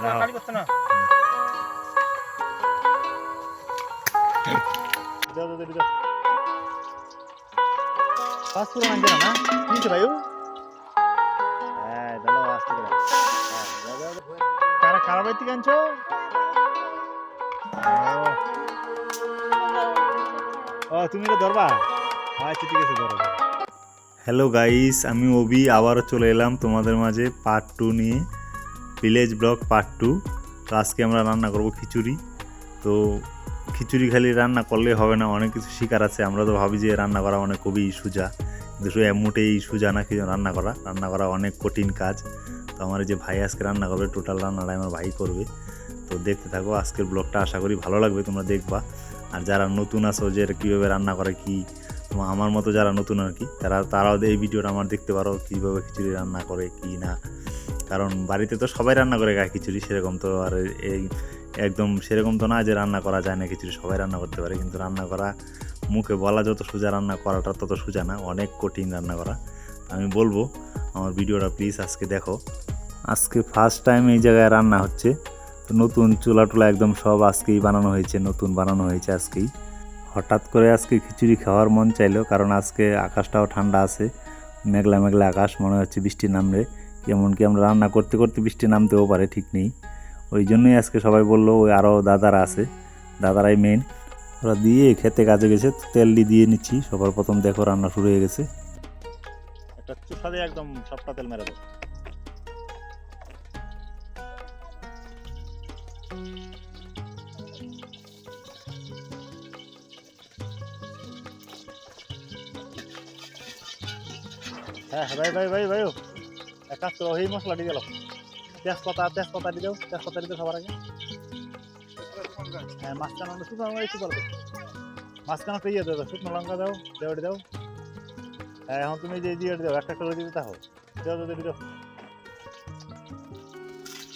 কালি করতে না দাও দাও দাও পাসপোর্ট আনতে না কি ভাই হ্যাঁ দাও আসতে দাও হ্যাঁ দাও দাও কারা কারা বাইতে আনছো ও তুমি এটা ধরবা আচ্ছা ঠিক আছে ধরো। হ্যালো গাইস, আমি ওবি আবারও চলে এলাম তোমাদের মাঝে পার্ট 2 নিয়ে, ভিলেজ ব্লগ পার্ট 2। তো আজকে আমরা রান্না করব খিচুড়ি। তো খিচুড়ি খালি রান্না করলে হবে না, অনেক কিছু শিকার আছে। আমরা তো ভাবি যে রান্না করা অনেক খুবই সোজা, কিন্তু মোটেই সোজা না কিছু রান্না করা অনেক কঠিন কাজ। তো আমার যে ভাই আজকে রান্না করবে, টোটাল রান্নাটা আমার ভাই করবে। তো দেখতে থাকো আজকের ব্লগটা, আশা করি ভালো লাগবে, তোমরা দেখবা। আর যারা নতুন আছো যে কীভাবে রান্না করে, কি আমার মতো যারা নতুন আর কি, তারাও এই ভিডিওটা আমার দেখতে পারো, কীভাবে খিচুড়ি রান্না করে কি না। কারণ বাড়িতে তো সবাই রান্না করে গায়ে খিচুড়ি, সেরকম তো আর এই একদম সেরকম তো না যে রান্না করা যায় না খিচুড়ি, সবাই রান্না করতে পারে। কিন্তু রান্না করা মুখে বলা যত সোজা, রান্না করাটা তত সোজা না, অনেক কঠিন রান্না করা। আমি বলবো আমার ভিডিওটা প্লিজ আজকে দেখো। আজকে ফার্স্ট টাইম এই জায়গায় রান্না হচ্ছে, তো নতুন চুলা টুলা একদম সব আজকেই বানানো হয়েছে, নতুন বানানো হয়েছে আজকেই। হঠাৎ করে আজকে খিচুড়ি খাওয়ার মন চাইলো, কারণ আজকে আকাশটাও ঠান্ডা আছে, মেঘলা মেঘলা আকাশ, মনে হচ্ছে বৃষ্টি নামবে। এমনকি আমরা রান্না করতে করতে বৃষ্টি নামতেও পারে, ঠিক নেই। ওই জন্যই আজকে সবাই বললো, ওই আরও দাদারা আছে, দাদারাই মেন, ওরা দিয়ে খেতে কাজে গেছে। তেল দিয়ে নিচ্ছি সবার প্রথম, দেখো রান্না শুরু হয়ে গেছে। একটা চুষা দিয়ে একদম সবটা তেল মেরে দেবো। হ্যাঁ ভাই ভাই ভাই ভাই এক কাজ করো, এই মশলাটি গেল, তেজপাতা দিয়ে দাও, তেজপাতা দিয়ে সবার আগে। হ্যাঁ মাঝখানে শুকনো লঙ্কা একটু করো, মাঝখানে তো ইয়ে দাও, শুকনো লঙ্কা দাও, দেওয়াটি দাও। হ্যাঁ এখন তুমি যে দিয়ে দাও, একটা করে দিতে থাকো, দাও দাও দাও।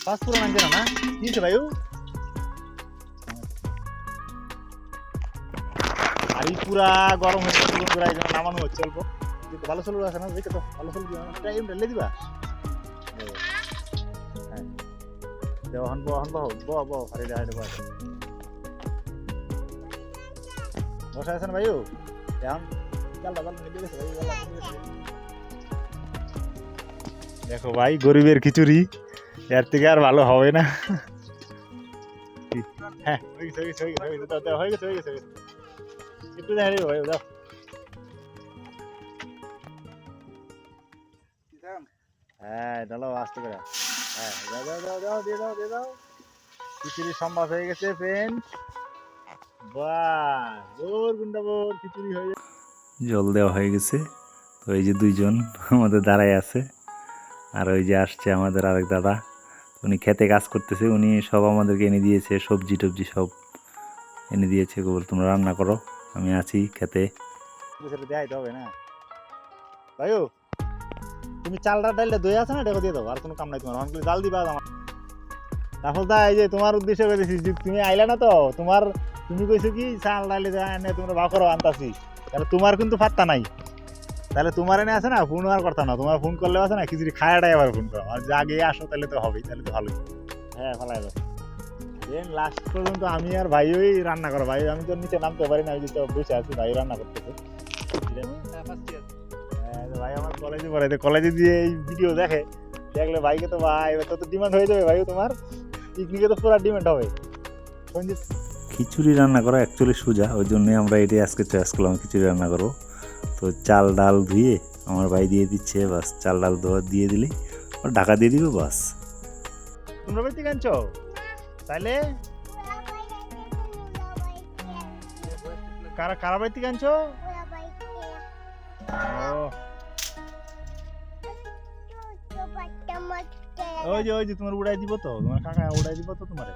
পাঁচফোড়ন আনছে না কি হচ্ছে ভাই? আর এই পুরা গরম হচ্ছে, নামানো হচ্ছে অল্প, ভালো চলু আছে না, দেখে তো ভালো চলু ঢেলে দিবা। হ্যাঁ দেও, হন হারি হারি বসা আছেন ভাই এখন দেখো ভাই, গরিবের খিচুড়ি এর থেকে আর ভালো হবে না। হ্যাঁ হয়ে গেছে একটু দেখা ভাই, দাও। হ্যাঁ ডালো আস্তে করে, হ্যাঁ দাও দিয়ে দাও। খিচুড়ি সম্বাস হয়ে গেছে ফ্রেন্ড, বাহ বোর গুন্ডা বোর খিচুড়ি হয়ে গেছে। জল দেওয়া হয়ে গেছে। তো এই যে দুইজন আমাদের দাঁড়ায় আছে, আর ওই যে আসছে আমাদের আরেক দাদা, উনি খেতে কাজ করতেছে, উনি সব আমাদেরকে এনে দিয়েছে, সবজি টবজি সব এনে দিয়েছে, গোবর তোমরা রান্না করো, আমি আছি খেতে। দেখাইতে হবে না ভাইও, তুমি চালটা ডালটা দই আছে না, দেখো দিয়ে দাও, আর কোনো কাম নাই তোমার, অনেক জাল দিবা আমার। রাফল দা এই যে তোমার উদ্দেশ্য করেছি, তুমি আইলা না তো, তুমি কইছো কি চাল ডালে এনে তোমরা ভাগ করো আনতাছি, তাহলে তোমার কিন্তু পাত্তা নাই। তাহলে তোমার এনে আছে না, ফোন আর করতা না, তোমার ফোন করলে আছে না খিচুড়ি খায়াটাই আবার ফোন করো, আর আগে আসো তাহলে তো হবেই, তাহলে তো ভালোই। হ্যাঁ ফালাই দাও। দেন লাস্ট পর্যন্ত আমি আর ভাই ওই রান্না করো, ভাই আমি তো নিচে নামতে পারি না, আমি তো বসে আছি, ভাই রান্না করতেছে। ভাই আমার কলেজে পড়ে, কলেজে দিয়ে এই ভিডিও দেখলে ভাইকে তো ভাই তত ডিমান্ড হয়ে যাবে ভাই, তোমার পিকনিকে তো পুরো ডিমান্ড হবে। খিচুড়ি রান্না করা অ্যাকচুয়ালি সোজা, ওই জন্যই আমরা এটাই আজকে চয়েস করলাম, খিচুড়ি রান্না করবো। তো চাল ডাল ধুয়ে আমার ভাই দিয়ে দিচ্ছে, বাস চাল ডাল দিয়ে দিলেই ঢাকা দিয়ে দিবে, বাস। তোমরা বাড়িতে আনছো তাইলে, কারা বাড়িতে আনছো? ওই যে তোমার উড়াই দিব তো, তোমার কাকা উড়াই দিব তো, তোমার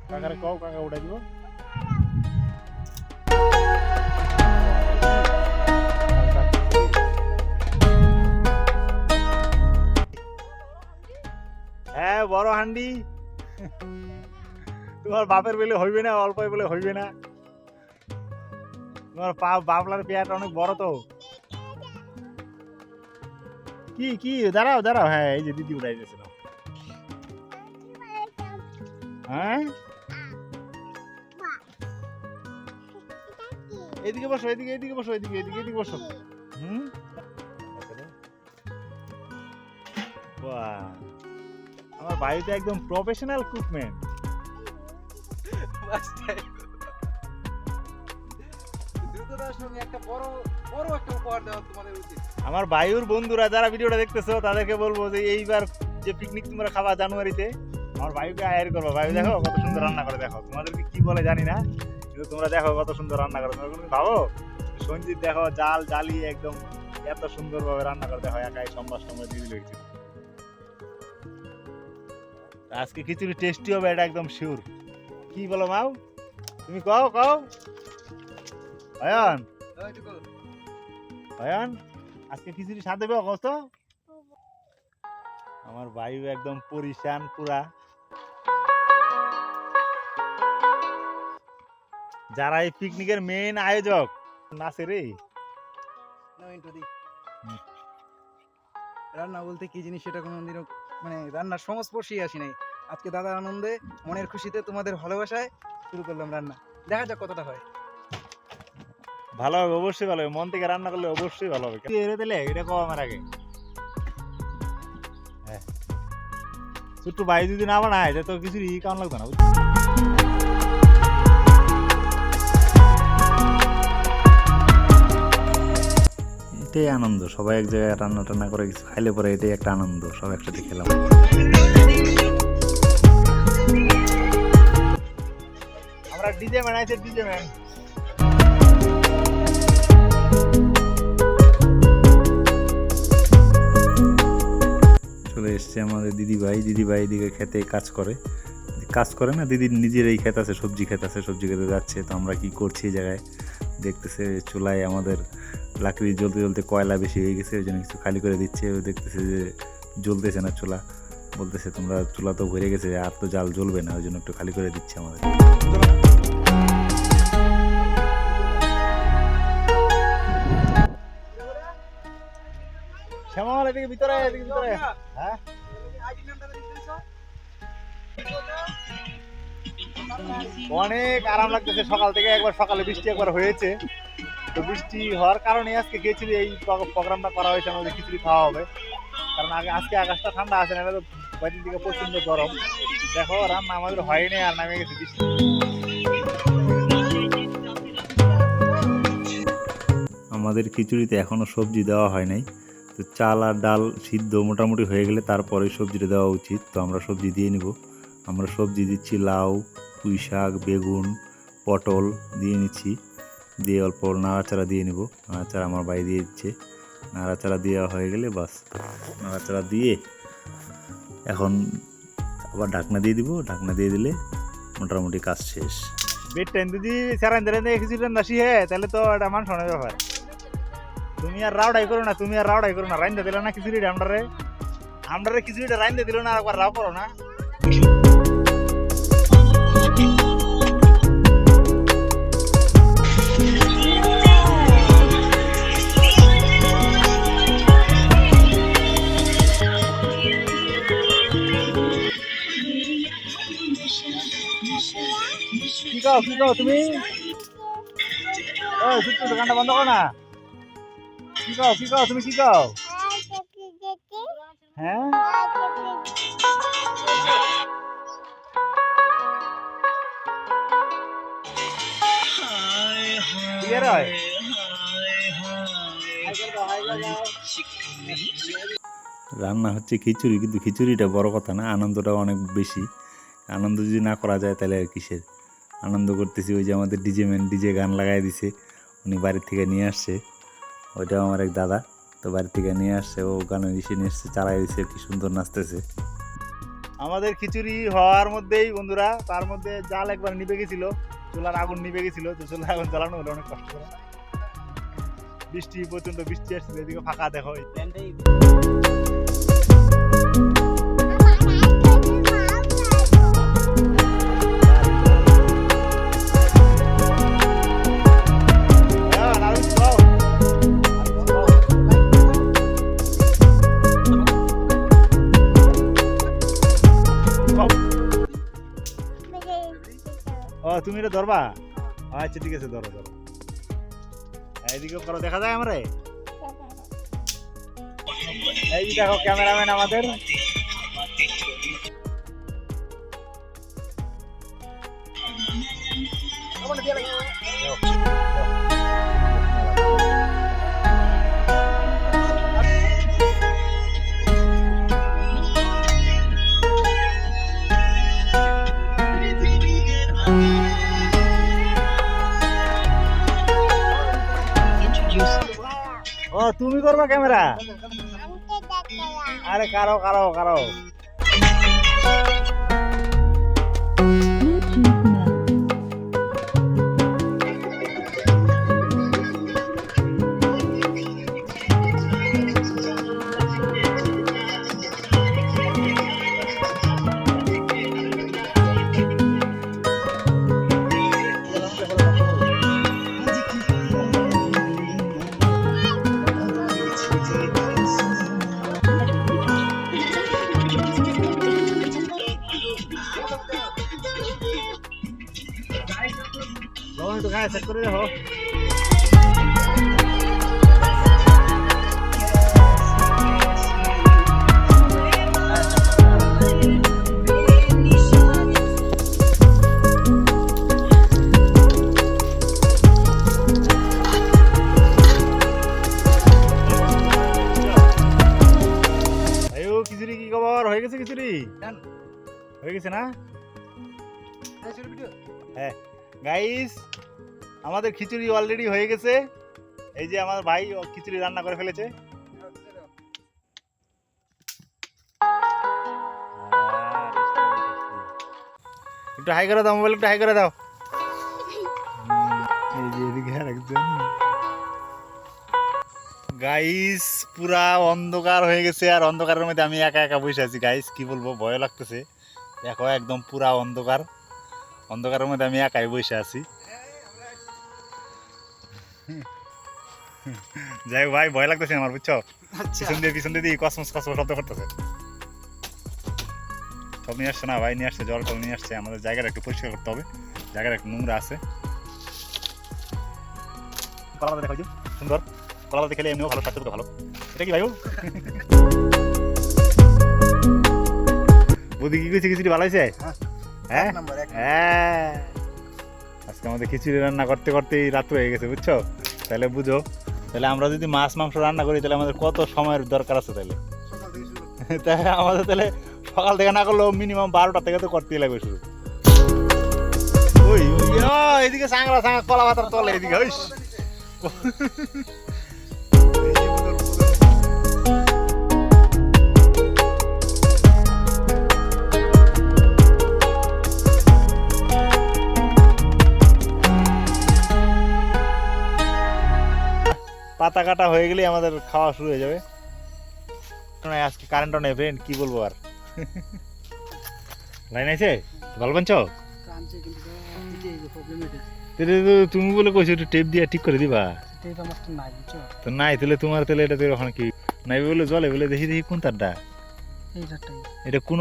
কাকারে কও, কাকা উড়াই দিব। হ্যাঁ বড় হান্ডি, তোমার বাপের বলে হইবে না, অল্প বলে হইবে না, তোমার বাপলার পেয়ারটা অনেক বড় তো। কি দাঁড়াও, হ্যাঁ এই যে দিদি উড়াই দিয়েছিল। হ্যাঁ এদিকে বসো, এদিকে বসো, এদিকে বসো। বাহ, আমার বাড়িতে একদম প্রফেশনাল কুকম্যান। আমার বায়ুর বন্ধুরা যারা ভিডিওটা দেখতেছো তাদেরকে বলবো যে এইবার যে পিকনিক তোমরা খাবা জানুয়ারিতে, আমার বায়ুকে আয়ের করবো। বায়ু দেখো কত সুন্দর রান্না করে, দেখো তোমাদেরকে কি বলে জানি না, কিন্তু তোমরা দেখো কত সুন্দর রান্না করে। তোমরা কোনো ভাবো সঞ্জিত দেখো জাল জ্বালিয়ে একদম এত সুন্দর ভাবে রান্না করে, দেখো একাই সম্বাস দিয়ে দিল কিছু। আজকে খিচুড়ি টেস্টি হবে, এটা একদম শিওর। কি বলো মাও, তুমি কও অয়ন, অয়ন আজকে খিচুড়ি স্বাদ দেবে কত? আমার বায়ু একদম পরিশান পুরা। যারা এই পিকনিকের মেইন আয়োজক নাচে রে। রান্না বলতে কি জিনিস সেটা কোনোদিনও মানে রান্নার সংস্পর্শেই আসি নাই। আজকে দাদার আনন্দে, মনের খুশিতে, তোমাদের ভালোবাসায় শুরু করলাম রান্না। দেখা যাক কতটা হয়। ভালো হবে, অবশ্যই ভালো হবে। মন থেকে রান্না করলে অবশ্যই ভালো হবে। এরে দিলে এটা কও আমার আগে। হ্যাঁ ছোট্ট ভাই যদি না বানায় তো কিছু কারণ লাগতো না। এটাই আনন্দ, সবাই এক জায়গায় রান্না টান্না করে কিছু খাইলে পরে এটাই একটা আনন্দ, সব একসাথে খেলাম। আমরা ডিজে ম্যান আছে, ডিজে ম্যান। চলে এসছে আমাদের দিদিভাই দিকে খেতে কাজ করে না, দিদির নিজের এই ক্ষেত আছে, সবজি ক্ষেত আছে, সবজি খেতে যাচ্ছে। তো আমরা কি করছি এই জায়গায় দেখতেছে, চুলায় আমাদের লাকড়ি জ্বলতে কয়লা বেশি হয়ে গেছে, ওই জন্য কিছু খালি করে দিচ্ছে। ও দেখতেছে যে জ্বলতেছে না চুলা, বলতেছে তোমরা চুলা তো ভরে গেছে, আর তো জাল জ্বলবে না, ওই জন্য একটু খালি করে দিচ্ছে আমাদের। শ্যামল এদিকে ভিতরে, হ্যাঁ অনেক আরাম লাগতেছে। সকাল থেকে একবার সকালে বৃষ্টি একবার হয়েছে, তো বৃষ্টি হওয়ার কারণে আজকে খিচুড়ি এই প্রোগ্রামটা করা হয়েছে, আমাদের খিচুড়ি খাওয়া হবে। কারণ আজকে আকাশটা ঠান্ডা আছে না, তো বাইরের দিকে প্রচন্ড গরম। দেখো রান্না আমাদের হয়নি, আর নামে গেছে বৃষ্টি। আমাদের খিচুড়িতে এখনো সবজি দেওয়া হয় নাই, তো চাল আর ডাল সিদ্ধ মোটামুটি হয়ে গেলে তারপরে সবজিটা দেওয়া উচিত। তো আমরা সবজি দিয়ে নিব। আমরা সবজি দিচ্ছি লাউ, পুঁই শাক, বেগুন, পটল দিয়ে নিচ্ছি, দিয়ে অল্প নাড়াচাড়া দিয়ে নিব। নাড়াচাড়া আমার ভাই দিয়ে দিচ্ছে। নাড়াচাড়া দেওয়া হয়ে গেলে বাস, নাড়াচাড়া দিয়ে এখন আবার ঢাকনা দিয়ে দিব। ঢাকনা দিয়ে দিলে মোটামুটি কাজ শেষ। বেড টাইম যদি সারান ধরে কিছু নাসি হে, তাহলে তো এটা মান শোনার ব্যাপার। তুমি আর রাউডাই করো না, রাইন্দা দিল না খিচুড়িটা আমরারে খিচুড়িটা রাইন্দা দিল না, আর একবার রাও করো না। কি কও তুমি? দোকানটা বন্ধ করো না। কি কও তুমি? কি কও? হ্যাঁ রান্না হচ্ছে খিচুড়ি, কিন্তু খিচুড়িটা বড় কথা না, আনন্দটা অনেক বেশি। আনন্দ যদি না করা যায় তাহলে আর কিসের আনন্দ করতেছি। ওই যে আমাদের ডিজে গান লাগাই দিছে, উনি বাড়ির থেকে নিয়ে আসছে। ওইটাও আমার এক দাদা, তো বাড়ির থেকে নিয়ে আসছে, ও গানে দিছে নিয়ে এসছে, চালাই দিছে, কি সুন্দর নাচতেছে। আমাদের খিচুড়ি হওয়ার মধ্যেই বন্ধুরা, তার মধ্যে জাল একবার নিভে গেছিল, চুলার আগুন নিভে গেছিল। তো চুলার আগুন জ্বালানো হলো অনেক কষ্ট করে। বৃষ্টি, প্রচন্ড বৃষ্টি আসছিল, এদিকে ফাঁকা দেখো। তুমি এটা ধরবা? আচ্ছা ঠিক আছে, ধরো ধরো। এইদিকে করো, দেখা যায় আমারে? এই যে দেখো ক্যামেরাম্যান আমাদের। ও তুমি করবা ক্যামেরা? আরে কারো কারো কারো। লবণ একটু খায় চেক করে দেখো। আয়ো খিচুড়ি কি খবর? হয়ে গেছে খিচুড়ি? হয়ে গেছে না? হ্যাঁ গাইস, আমাদের খিচুড়ি অলরেডি হয়ে গেছে। এই যে আমার ভাই খিচুড়ি রান্না করে ফেলেছে। একটু হাই করে দাও, মোবাইল একটু হাই করে দাও। এই যে এদিকে আরেকজন। গাইস পুরা অন্ধকার হয়ে গেছে, আর অন্ধকারের মধ্যে আমি একা একা বসে আছি। গাইস কি বলবো, ভয় লাগতেছে। দেখো একদম পুরা অন্ধকার, অন্ধকারের মধ্যে আমি একাই বসে আছি। যাই ভাই, ভয় লাগতেছে আমার, বুঝছো? পিছন দিয়ে কসমস কসমস শব্দ করতেছে। সব নিয়ে আসছে না ভাই, নিয়ে আসছে, জল টল নিয়ে আসছে। আমাদের জায়গাটা একটু পরিষ্কার করতে হবে, জায়গাটা একটু নোংরা আছে। কলাপাতা দেখাই সুন্দর, কলাপাতা খেলে এমনিও ভালো, স্বাস্থ্য ভালো। এটা কি ভাই বুদ্ধি কি কইছে? খিচুড়ি ভালো হয়েছে? হ্যাঁ হ্যাঁ, আজকে আমাদের খিচুড়ি রান্না করতে করতেই রাত্র হয়ে গেছে, বুঝছো? তাহলে বুঝো, তাহলে আমরা যদি মাছ মাংস রান্না করি তাহলে আমাদের কত সময়ের দরকার আছে। তাহলে তাহলে আমাদের তাহলে সকাল থেকে না করলেও মিনিমাম 12টা থেকে তো করতেই লাগবে শুরু। ওই এদিকে সাংরা সাংরা কলা পাতার তলে এদিকে হইস। পাতা কাটা হয়ে গেলে আমাদের খাওয়া শুরু হয়ে যাবে। আজকে কারেন্টও নেই ফ্রেন্ড, কি বলবো আর। লাইন আছে ভালো বানছো? তুমি বলে কইছো একটু টেপ দিয়ে ঠিক করে দিবা। তো নাই তাহলে তোমার তাহলে এটা ওখানে কি নাই বলে জলে বলে দেখি দেখি কোন তারটা এটা কোন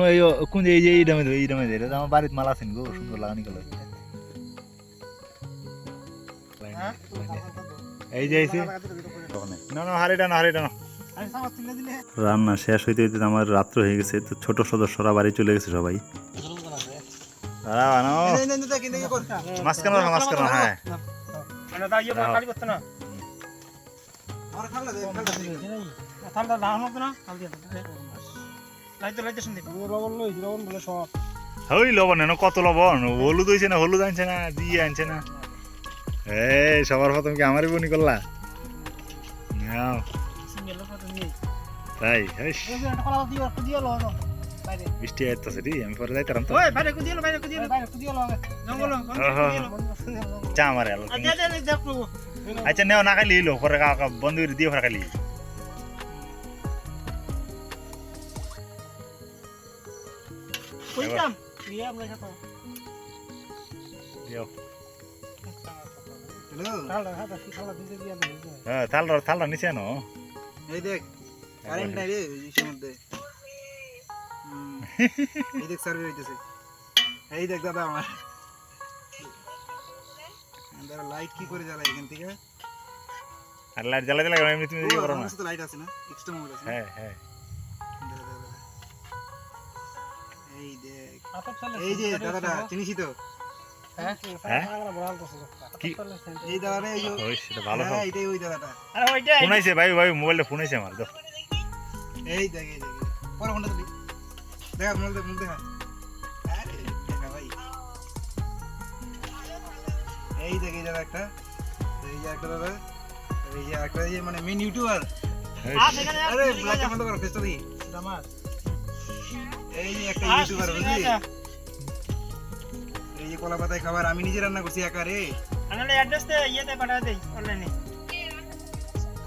কোন এই যে এই দামে এটা আমার বাড়িতে মাল আছে গো, সুন্দর লাগানি গেল। এই যে না না হারিটা না হারিটা না। রান্না শেষ হইতে হইতে আমার রাত্র হয়ে গেছে, তো ছোট সদস্যরা বাড়ি চলে গেছে সবাই। মাঝখানে হ্যাঁ ওই লবণ এনে কত লবণ, হলুদ হয়েছে না, হলুদ আনছে না, দিয়ে আনছে না। এই সবার প্রথম কি আমারই বনি করলা? তাই বৃষ্টি আসতেছে রে, আমি পরে যাইতাম তো। চা আমার আচ্ছা নেও না খাইলি এলো পরে বন্ধ করে দিয়ে পরে খাইলি। হ্যাঁ থালটা নিচে আনো। এই দেখ কারেন্ট নাই রে ইসের মধ্যে। এই দেখ সার্ভে হইতেছে। এই দেখ দাদা আমার দাঁড়া লাইট কি করে জ্বালাই এখান থেকে? আর লাইট জ্বালাতে লাগে এমনি তুমি দিকে করো না। আমার কাছে তো লাইট আছে না, এক্সট্রা মোবাইল আছে না? হ্যাঁ হ্যাঁ দাঁড়া, দাঁড়া, দাঁড়া। এই দেখ, এই যে দাদাটা চিনিস তো? হ্যাঁ কি এই দাদাটা, এই যে ওই সেটা ভালো হ্যাঁ, এইটাই ওই দাদাটা। ফোন আইছে ভাই ভাই মোবাইলটা ফোন আইছে আমার দাও। এই দেখ, এই দেখ, পরে ফোনটা দিলি দেখা, মোবাইল দেখ, মোবাইল দেখা। আরে দেখা ভাই, এই দেখ, এই দাদা একটা, এই যে একটা দাদা, এই যে একটা, এই যে মানে মেন ইউটিউবার। এই, আরে ব্লগটা বন্ধ করো, ফেসটা দেখি। এই যে একটা ইউটিউবার, বুঝলি? এই যে কলা পাতায় খাবার আমি নিজে রান্না করছি একা রে,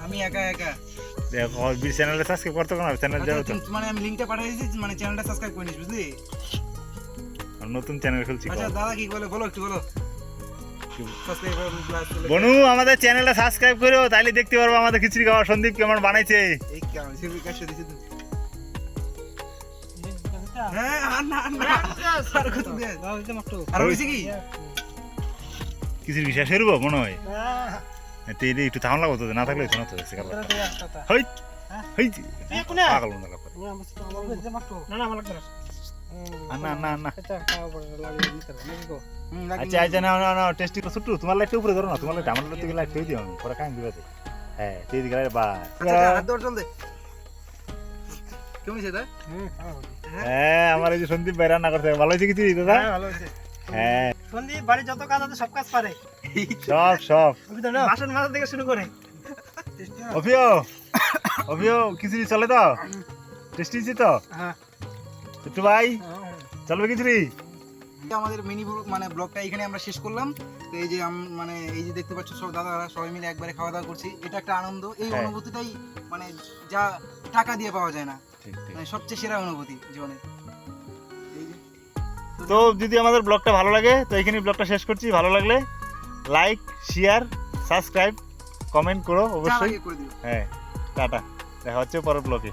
আমি একা একা। দেখো বি চ্যানেলটা সাবস্ক্রাইব করতে কোন চ্যানেল যাও তো। মানে আমি লিংকটা পাঠিয়ে দিয়েছি, মানে চ্যানেলটা সাবস্ক্রাইব করে নিস, বুঝলি? আর নতুন চ্যানেল খুলছি। আচ্ছা দাদা কি বলে বলো, একটু বলো। সাবস্ক্রাইব প্লাস বনু আমাদের চ্যানেলটা সাবস্ক্রাইব করো, তাইলে দেখতে পারবো আমাদের খিচুড়ি খাওয়া সন্দীপ কেমন বানাইছে। এই কেমন সিবি কাছে দিছি তো। হ্যাঁ আন্না আন্না আর কত দে আর বেশি কি খিচুড়ি শেষ করবো মনে হয়। তেলে একটু থাম লাগতো, না থাকলে শোনা তো হই হই পাগল মনে লাগবে। না না না আচ্ছা আচ্ছা না না না টেস্টি তো ছুটু তোমার লাইটটা উপরে ধরো না, তোমার লাইট আমার লাইট লাইট হয়ে দিও আমি পরে কাম দিবা। হ্যাঁ তেল দিকে বা আচ্ছা হাত ধর চল দে কেমন সেটা। হ্যাঁ আমার এই যে সন্দীপ ভাই রান্না করতে ভালো হয়েছে খিচুড়ি দাদা। হ্যাঁ ভালো হয়েছে। হ্যাঁ সন্দীপ বাড়ি যত কাজ আছে সব কাজ পারে, সব সব বাসন মাজা থেকে শুরু করে। অভিও অভিও খিচুড়ি চলে তো, টেস্টি তো হ্যাঁ একটু ভাই চলবে খিচুড়ি। আমাদের মিনি মানে ব্লগটা এখানে আমরা শেষ করলাম। তো এই যে মানে এই যে দেখতে পাচ্ছ সব দাদারা সবাই মিলে একবারে খাওয়া দাওয়া করছি, এটা একটা আনন্দ। এই হ্যাঁ। অনুভূতিটাই মানে যা টাকা দিয়ে পাওয়া যায় না, ঠিক ঠিক। মানে সবচেয়ে সেরা অনুভূতি জীবনে। এই যে তো যদি আমাদের ব্লগটা ভালো লাগে তো এখানে ব্লগটা শেষ করছি। ভালো লাগলে লাইক শেয়ার সাবস্ক্রাইব কমেন্ট করো যা অবশ্যই। লাগে করে দিও। হ্যাঁ টাটা, দেখা হচ্ছে পরের ব্লগে।